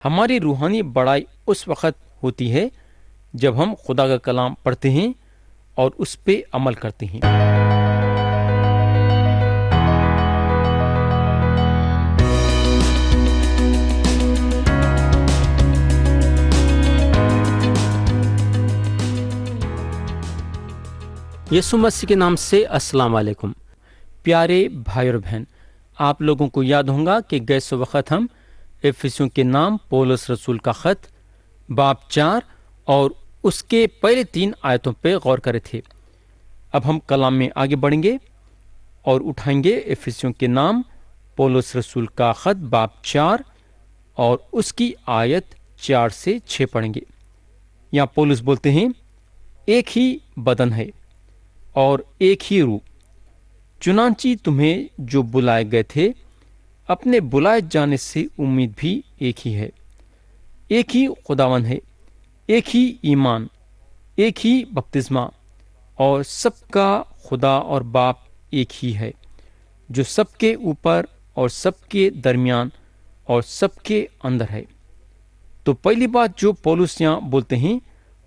ہماری روحانی بڑائی اس وقت ہوتی ہے جب ہم خدا کا کلام پڑھتے ہیں اور اس پہ عمل کرتے ہیں۔ یسوع مسیح کے نام سے السلام علیکم پیارے بھائی اور بہن، آپ لوگوں کو یاد ہوگا کہ گئے وقت ہم افسیوں کے نام پولس رسول کا خط باب 4 اور اس کے پہلے 3 آیتوں پہ غور کرے تھے۔ اب ہم کلام میں آگے بڑھیں گے اور اٹھائیں گے افسیوں کے نام پولس رسول کا خط باب 4 اور اس کی آیت 4 سے 6 پڑھیں گے۔ یہاں پولس بولتے ہیں، ایک ہی بدن ہے اور ایک ہی روح، چنانچہ تمہیں جو بلائے گئے تھے اپنے بلائے جانے سے امید بھی ایک ہی ہے۔ ایک ہی خداوند ہے، ایک ہی ایمان، ایک ہی بپتسمہ، اور سب کا خدا اور باپ ایک ہی ہے، جو سب کے اوپر اور سب کے درمیان اور سب کے اندر ہے۔ تو پہلی بات جو پولس یہاں بولتے ہیں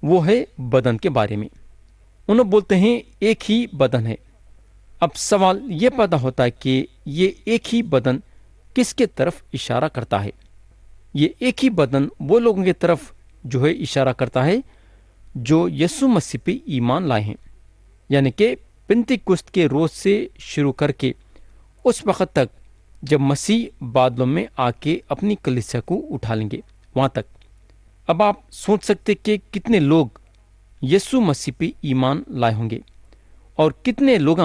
وہ ہے بدن کے بارے میں۔ انہوں بولتے ہیں ایک ہی بدن ہے۔ اب سوال یہ پیدا ہوتا ہے کہ یہ ایک ہی بدن کس کے طرف اشارہ کرتا ہے؟ یہ ایک ہی بدن وہ لوگوں کی طرف جو ہے اشارہ کرتا ہے جو یسوع مسیح پہ ایمان لائے ہیں، یعنی کہ پنتیکست کے روز سے شروع کر کے اس وقت تک جب مسیح بادلوں میں آ کے اپنی کلیسیا کو اٹھا لیں گے، وہاں تک۔ اب آپ سوچ سکتے کہ کتنے لوگ یسوع مسیح پہ ایمان لائے ہوں گے اور کتنے لوگ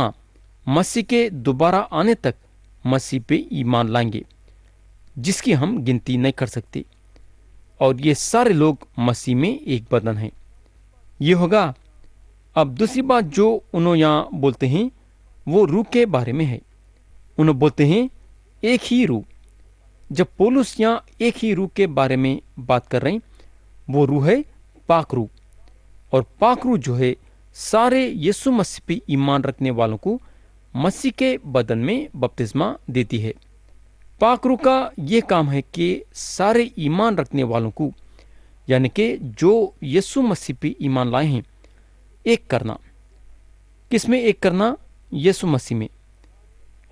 مسیح کے دوبارہ آنے تک مسیح پہ ایمان لائیں گے، جس کی ہم گنتی نہیں کر سکتے۔ اور یہ سارے لوگ مسیح میں ایک بدن ہیں۔ یہ ہوگا۔ اب دوسری بات جو انہوں یہاں بولتے ہیں وہ روح کے بارے میں ہے۔ انہوں بولتے ہیں ایک ہی روح۔ جب پولس یہاں ایک ہی روح کے بارے میں بات کر رہے ہیں، وہ روح ہے پاک روح، اور پاک روح جو ہے سارے یسوع مسیح پہ ایمان رکھنے والوں کو مسیح کے بدن میں بپتسمہ دیتی ہے۔ پاک روح کا یہ کام ہے کہ سارے ایمان رکھنے والوں کو، یعنی کہ جو یسوع مسیح پہ ایمان لائے ہیں، ایک کرنا۔ کس میں ایک کرنا؟ یسوع مسیح میں۔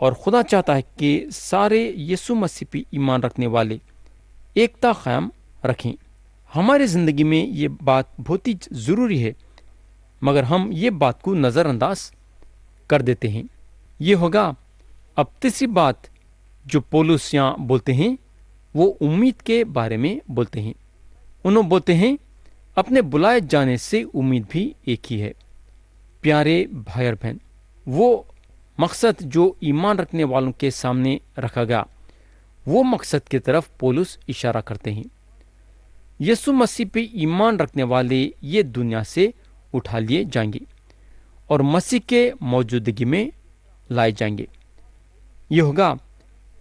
اور خدا چاہتا ہے کہ سارے یسوع مسیح پہ ایمان رکھنے والے ایکتا قائم رکھیں۔ ہماری زندگی میں یہ بات بہت ہی ضروری ہے، مگر ہم یہ بات کو نظر انداز کر دیتے ہیں۔ یہ ہوگا۔ اب تیسری بات جو پولس یہاں بولتے ہیں وہ امید کے بارے میں بولتے ہیں۔ انہوں بولتے ہیں اپنے بلائے جانے سے امید بھی ایک ہی ہے۔ پیارے بھائی اور بہن، وہ مقصد جو ایمان رکھنے والوں کے سامنے رکھا گیا، وہ مقصد کی طرف پولس اشارہ کرتے ہیں۔ یسوع مسیح پہ ایمان رکھنے والے یہ دنیا سے اٹھا لیے جائیں گے اور مسیح کے موجودگی میں لائے جائیں گے۔ یہ ہوگا۔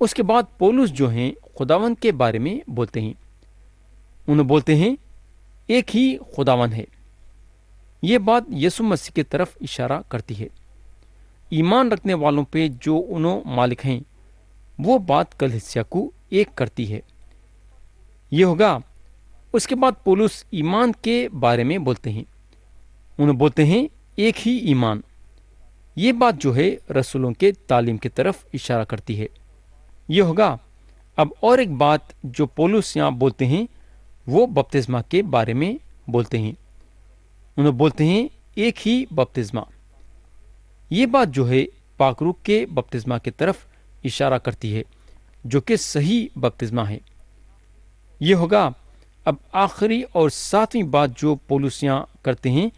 اس کے بعد پولس جو ہیں خداوند کے بارے میں بولتے ہیں۔ انہوں بولتے ہیں ایک ہی خداوند ہے۔ یہ بات یسوع مسیح کی طرف اشارہ کرتی ہے۔ ایمان رکھنے والوں پہ جو انہوں مالک ہیں، وہ بات کلیسیا کو ایک کرتی ہے۔ یہ ہوگا۔ اس کے بعد پولس ایمان کے بارے میں بولتے ہیں۔ انہوں بولتے ہیں ایک ہی ایمان۔ یہ بات جو ہے رسولوں کے تعلیم کی طرف اشارہ کرتی ہے۔ یہ ہوگا۔ اب اور ایک بات جو پولس یہاں بولتے ہیں وہ بپتسمہ کے بارے میں بولتے ہیں۔ انہوں بولتے ہیں ایک ہی بپتسمہ۔ یہ بات جو ہے پاک روح کے بپتسمہ کی طرف اشارہ کرتی ہے، جو کہ صحیح بپتسمہ ہے۔ یہ ہوگا۔ اب آخری اور 7ویں بات جو پولس یہاں کرتے ہیں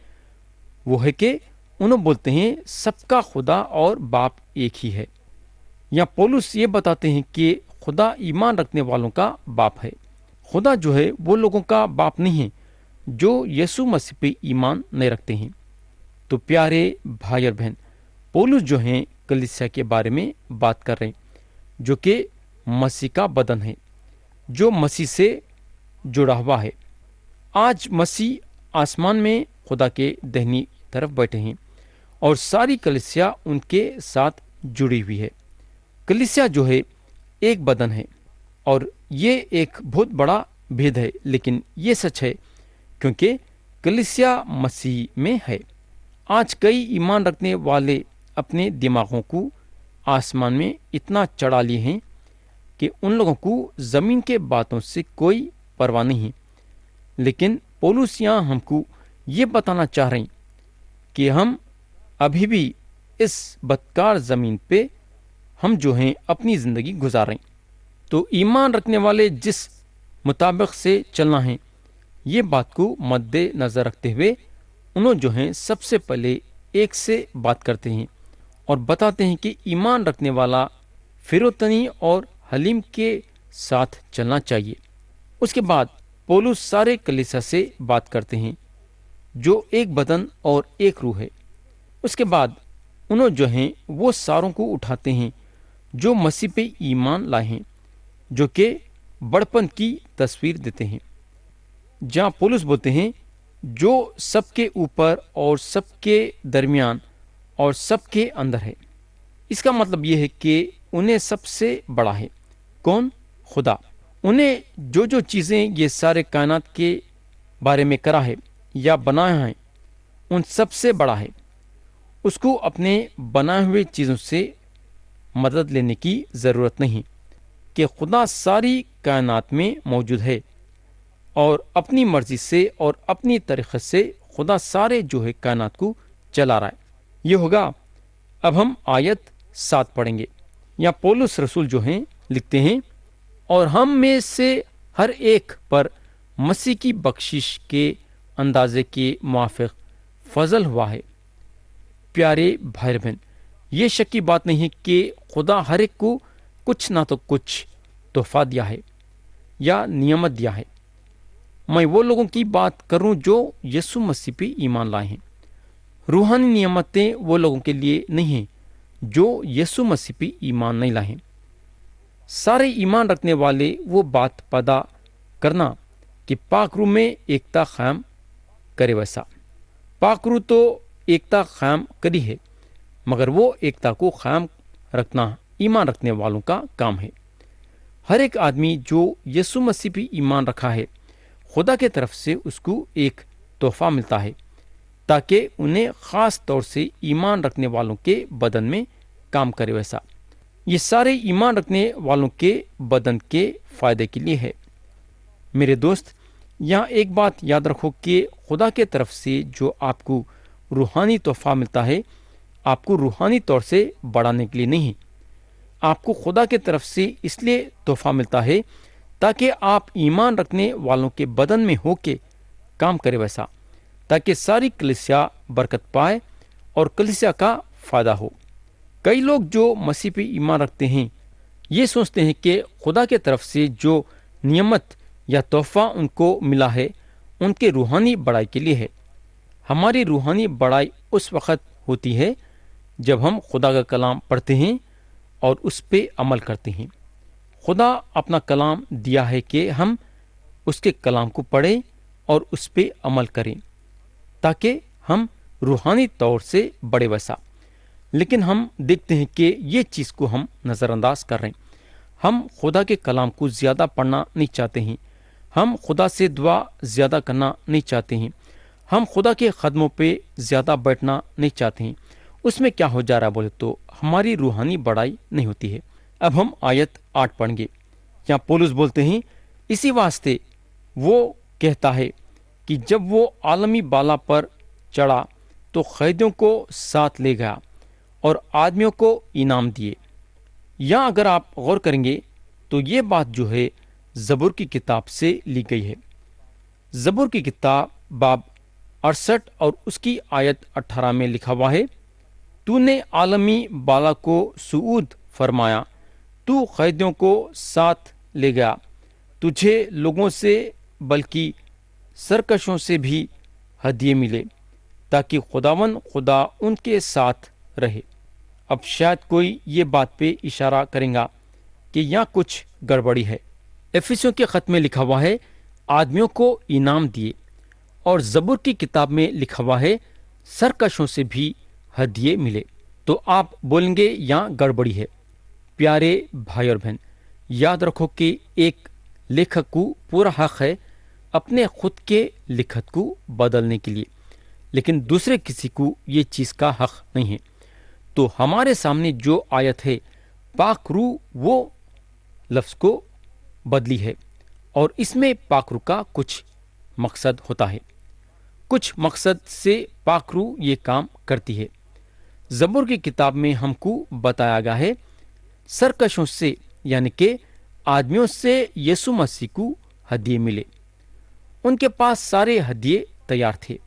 وہ ہے کہ انہوں بولتے ہیں سب کا خدا اور باپ ایک ہی ہے۔ یا پولس یہ بتاتے ہیں کہ خدا ایمان رکھنے والوں کا باپ ہے۔ خدا جو ہے وہ لوگوں کا باپ نہیں ہے جو یسوع مسیح پہ ایمان نہیں رکھتے ہیں۔ تو پیارے بھائی اور بہن، پولس جو ہیں کلیسیا کے بارے میں بات کر رہے ہیں، جو کہ مسیح کا بدن ہے، جو مسیح سے جڑا ہوا ہے۔ آج مسیح آسمان میں خدا کے دہنی طرف بیٹھے ہیں اور ساری کلیسیا ان کے ساتھ جڑی ہوئی ہے۔ کلیسیا جو ہے ایک بدن ہے، اور یہ ایک بہت بڑا भेद है, लेकिन ये सच है क्योंकि कलीसिया मसीह में है। आज कई ईमान रखने वाले अपने दिमागों को आसमान में इतना चढ़ा लिए हैं कि उन लोगों को जमीन के बातों से कोई परवाह नहीं। लेकिन पौलुस यहाँ हमको ये बताना चाह रहे हैं कि हम अभी भी इस बदकार जमीन पे हम जो हैं अपनी जिंदगी गुजार रहे हैं। तो ईमान रखने वाले जिस मुताबिक से चलना है, ये बात को मद्देनजर रखते हुए उन्होंने जो हैं सबसे पहले एक से बात करते हैं और बताते हैं कि ईमान रखने वाला फिरोतनी और हलीम के साथ चलना चाहिए। उसके बाद पौलुस सारे कलीसिया से बात करते हैं जो एक बदन और एक रूह है। उसके बाद उन्होंने जो हैं वो सारों को उठाते हैं जो मसीह पे ईमान लाए हैं, जो कि बड़पन की तस्वीर देते हैं। जहाँ पौलुस बोलते हैं जो सबके ऊपर और सबके दरमियान और सबके अंदर है। इसका मतलब यह है कि उन्हें सबसे बड़ा है। कौन? खुदा। उन्हें जो जो चीज़ें ये सारे कायनात के बारे में करा है या बनाया है, उन सबसे बड़ा है। उसको अपने बनाए हुए चीज़ों से मदद लेने की ज़रूरत नहीं कि खुदा सारी कायनात में मौजूद है और अपनी मर्जी से और अपनी तरीक़े से खुदा सारे जो है कायनात को चला रहा है। ये होगा। अब हम आयत 7 पढ़ेंगे। या पौलुस रसूल जो हैं लिखते हैं, और हम में से हर एक पर मसीह की बख्शिश के अंदाजे के मुआफिक फजल हुआ है। प्यारे भाई बहन, ये शक की बात नहीं है कि खुदा हर एक को कुछ ना तो कुछ तोहफा दिया है या नियमत दिया है। मैं वो लोगों की बात करूं जो यीशु मसीह पे ईमान लाए हैं। रूहानी नियमतें वो लोगों के लिए नहीं हैं जो यीशु मसीह पे ईमान नहीं लाए हैं। सारे ईमान रखने वाले वो बात पैदा करना कि पाक रूह में एकता कायम करे। वैसा पाक रूह तो एकता कायम करी है, मगर वो एकता को कायम रखना ईमान रखने वालों का काम है। हर एक आदमी जो यीशु मसीह पे ईमान रखा है, खुदा के तरफ से उसको एक तोहफा मिलता है ताकि उन्हें ख़ास तौर से ईमान रखने वालों के बदन में काम करे। वैसा ये सारे ईमान रखने वालों के बदन के फ़ायदे के लिए है। मेरे दोस्त, यहाँ एक बात याद रखो कि खुदा के तरफ से जो आपको रूहानी तोहफा मिलता है, आपको रूहानी तौर से बढ़ाने के लिए नहीं। आपको खुदा के तरफ से इसलिए तोहफा मिलता है ताकि आप ईमान रखने वालों के बदन में होके काम करे। वैसा ताकि सारी कलीसिया बरकत पाए और कलीसिया का फ़ायदा हो। कई लोग जो मसीह पे ईमान रखते हैं, ये सोचते हैं कि खुदा के तरफ से जो नियमत या तोहफा उनको मिला है, उनके रूहानी बढ़ाई के लिए है। हमारी रूहानी बढ़ाई उस वक़्त होती है जब हम खुदा का कलाम पढ़ते हैं और उस पे अमल करते हैं। खुदा अपना कलाम दिया है कि हम उसके कलाम को पढ़ें और उस पे अमल करें ताकि हम रूहानी तौर से बढ़े। वैसा लेकिन हम देखते हैं कि ये चीज़ को हम नज़रअंदाज कर रहे हैं। हम खुदा के कलाम को ज़्यादा पढ़ना नहीं चाहते हैं। हम खुदा से दुआ ज़्यादा करना नहीं चाहते हैं। हम खुदा के कदमों पे ज़्यादा बैठना नहीं चाहते हैं। उसमें क्या हो जा रहा है बोले तो हमारी रूहानी बढ़ाई नहीं होती है। अब हम आयत 8 पढ़ेंगे। यहाँ पौलुस बोलते हैं, इसी वास्ते वो कहता है कि जब वो आलमी बाला पर चढ़ा तो कैदियों को साथ ले गया और आदमियों को इनाम दिए। यहाँ अगर आप गौर करेंगे तो ये बात जो है ज़बूर की किताब से ली गई है। ज़बूर की किताब बाब 68 और उसकी आयत 18 में लिखा हुआ है, तूने आलमी बाला को सुऊद फरमाया, तू कैदियों को साथ ले गया, तुझे लोगों से बल्कि सरकशों से भी हदिये मिले ताकि खुदावन खुदा उनके साथ रहे। अब शायद कोई ये बात पे इशारा करेगा कि यहाँ कुछ गड़बड़ी है। एफिसियों के खत में लिखा हुआ है आदमियों को इनाम दिए, और ज़बूर की किताब में लिखा हुआ है सरकशों से भी हदिये मिले। तो आप बोलेंगे यहाँ गड़बड़ी है। प्यारे भाई और बहन, याद रखो कि एक लेखक को पूरा हक है अपने खुद के लिखत को बदलने के लिए, लेकिन दूसरे किसी को ये चीज़ का हक नहीं है। तो हमारे सामने जो आयत है, पाक रूह वो लफ्ज़ को बदली है, और इसमें पाक रूह का कुछ मकसद होता है। कुछ मकसद से पाक रूह ये काम करती है। ज़बूर की किताब में हमको बताया गया है, सरकशों से यानी कि आदमियों से यीशु मसीह को हदिये मिले। उनके पास सारे हदिये तैयार थे।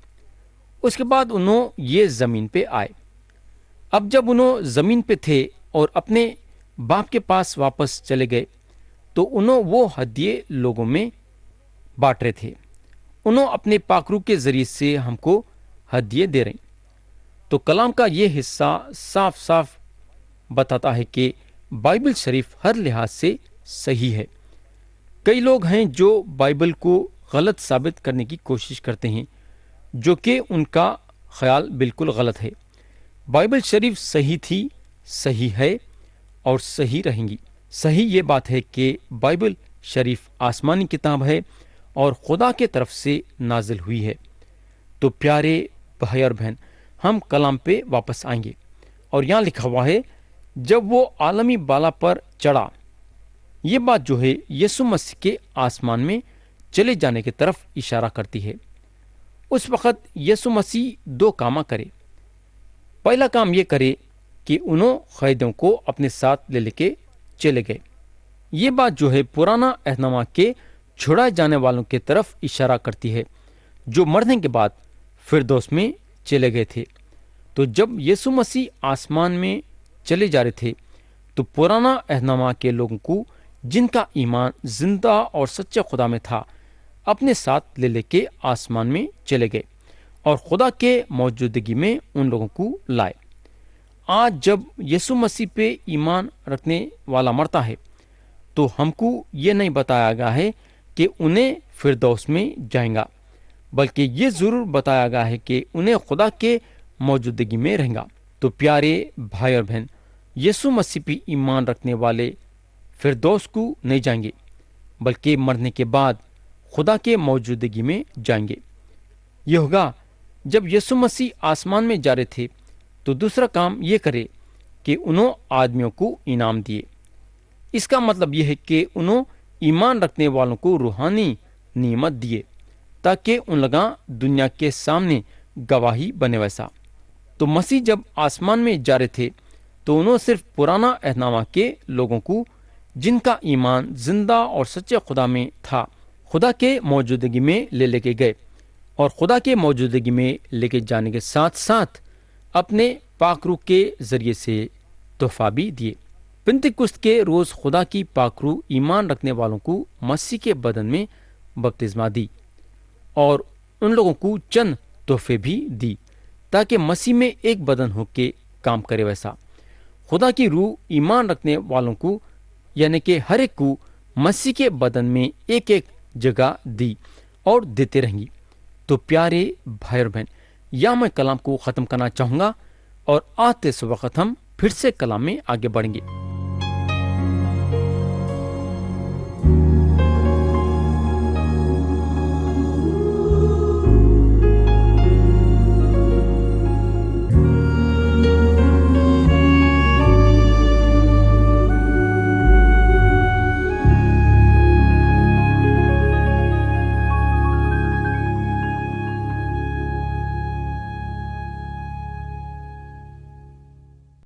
उसके बाद उन्होंने ये ज़मीन पे आए। अब जब उन्होंने ज़मीन पे थे और अपने बाप के पास वापस चले गए, तो उन्होंने वो हदिये लोगों में बांट रहे थे। उन्होंने अपने पाक रूह के जरिए से हमको हदिये दे रहे। तो कलाम का ये हिस्सा साफ साफ बताता है कि बाइबल शरीफ हर लिहाज से सही है। कई लोग हैं जो बाइबल को गलत साबित करने की कोशिश करते हैं, जो कि उनका ख्याल बिल्कुल गलत है। बाइबल शरीफ सही थी, सही है और सही रहेंगी। सही ये बात है कि बाइबल शरीफ आसमानी किताब है और खुदा के तरफ से नाजिल हुई है। तो प्यारे भाई और बहन, हम कलाम पे वापस आएंगे और यहाँ लिखा हुआ है, जब वो आलमी बाला पर चढ़ा। ये बात जो है यीशु मसीह के आसमान में चले जाने की तरफ इशारा करती है। उस वक़्त यीशु मसीह दो काम करे। पहला काम ये करे कि उन्होंने कैदियों को अपने साथ ले लेके चले गए। ये बात जो है पुराना अहदनामा के छुड़ाए जाने वालों की तरफ इशारा करती है, जो मरने के बाद फिरदौस में चले गए थे। तो जब यीशु मसीह आसमान में चले जा रहे थे, तो पुराना अहदनामा के लोगों को, जिनका ईमान जिंदा और सच्चे खुदा में था, अपने साथ ले लेके आसमान में चले गए और खुदा के मौजूदगी में उन लोगों को लाए। आज जब यीशु मसीह पे ईमान रखने वाला मरता है, तो हमको ये नहीं बताया गया है कि उन्हें फिरदौस में जाएगा, बल्कि ये ज़रूर बताया गया है कि उन्हें खुदा के मौजूदगी में रहेगा। तो प्यारे भाई और बहन, यीशु मसीह पे ईमान रखने वाले फिरदौस को नहीं जाएंगे, बल्कि मरने के बाद खुदा के मौजूदगी में जाएंगे। ये होगा जब यीशु मसीह आसमान में जा रहे थे, तो दूसरा काम ये करे कि उन्होंने आदमियों को इनाम दिए। इसका मतलब यह है कि उन्होंने ईमान रखने वालों को रूहानी नियमत दिए, ताकि उन लगा दुनिया के सामने गवाही बने वैसा। तो मसीह जब आसमान में जा रहे थे, तो उन्होंने सिर्फ पुराना अहदनामा के लोगों को, जिनका ईमान जिंदा और सच्चे खुदा में था, खुदा के मौजूदगी में ले लेके गए, और खुदा के मौजूदगी में लेके जाने के साथ साथ अपने पाक रूह के जरिए से तोहफा भी दिए। पिंतकुस्त के रोज़ खुदा की पाक रूह ईमान रखने वालों को मसीह के बदन में बपतिस्मा दी और उन लोगों को चंद तोहफे भी दी, ताकि मसीह में एक बदन होके काम करे वैसा। खुदा की रूह ईमान रखने वालों को, यानी कि हर एक को, मसीह के बदन में एक एक जगह दी और देते रहेंगी। तो प्यारे भाई और बहन, या मैं कलाम को ख़त्म करना चाहूँगा और आते इस वक्त हम फिर से कलाम में आगे बढ़ेंगे।